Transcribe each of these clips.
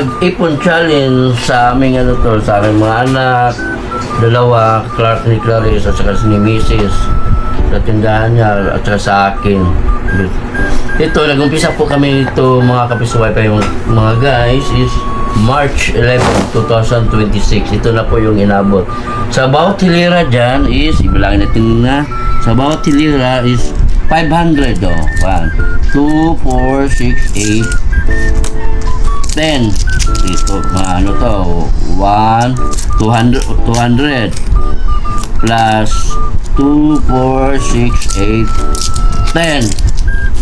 mag-ipon challenge sa aming sa aming mga anak, dalawa, Clark ni Clarice at saka ni Mrs. sa tindahan niya at saka sa akin. Ito, nag-umpisa po kami ito mga kapisuway pa yung mga guys is March 11, 2026. Ito na po yung inabot. Sa bawat hilira dyan is, ibilangin natin na, sa bawat hilira is 500 oh. 1, 2, 4, 6, 8, 10. Ito, ano to? 1, 200 plus 2, 4, 6, 8, 10.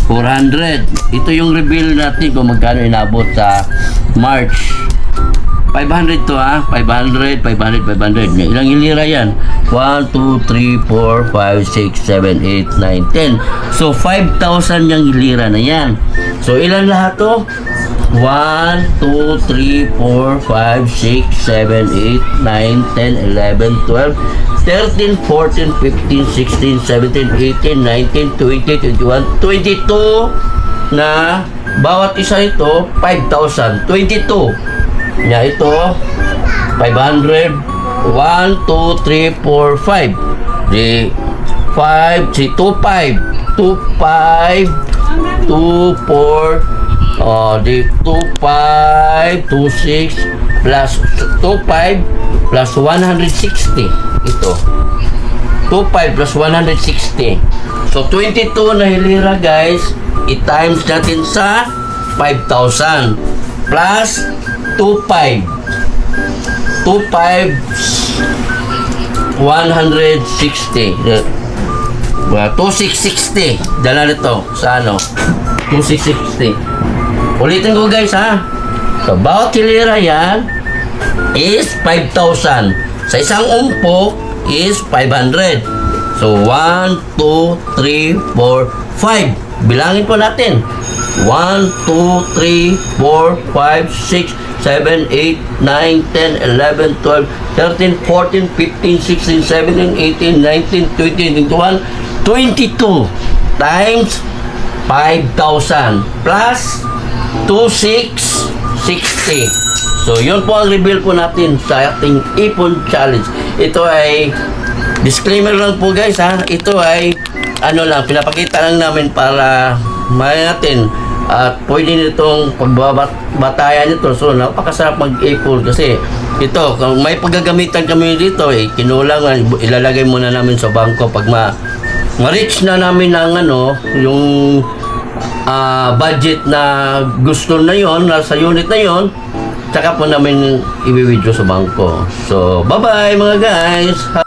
400. Ito yung reveal natin kung magkano inabot sa March. 500 to ha. 500, 500, 500. Ilang hilira yan? 1, 2, 3, 4, 5, 6, 7, 8, 9, 10. So, 5,000 yung hilira na yan. So, ilan lahat to? 1, 2, 3, 4, 5, 6, 7, 8, 9, 10, 11, 12, 13, 14, 15, 16, 17, 18, 19, 20, 21, 22 na bawat isa ito 5,000. 22 nya ito 500. 1, 2, 3, 4, 5 di 5 si 25 25 24 di 25 26 plus 25 plus 160 ito 25 plus 160 so 22 na hilira guys i-times natin sa 5,000 plus 25 160 2660 dala nito sa 2660 ulitin ko guys ha so bawat hilira yan is 5,000 sa isang umpok is 500 so 1, 2, 3, 4, 5 bilangin po natin 1, 2, 3, 4, 5, 6, 7, 8, 9, 10, 11, 12, 13, 14, 15, 16, 17, 18, 19, 20, 21, 22 times 5,000 plus 2,660. So, yun po ang reveal po natin sa ating Ipon Challenge. Ito ay disclaimer lang po guys ha. Ito ay ano lang, pinapakita lang namin para natin at pwede nitong pagbabatayan nito. So, napakasarap mag-ipon kasi ito, kung may paggagamitan kami dito, kinulang, ilalagay muna namin sa bangko pag ma-reach na namin ng yung budget na gusto na yon, sa unit na yon, tsaka po namin i-withdraw sa bangko. So, bye-bye mga guys!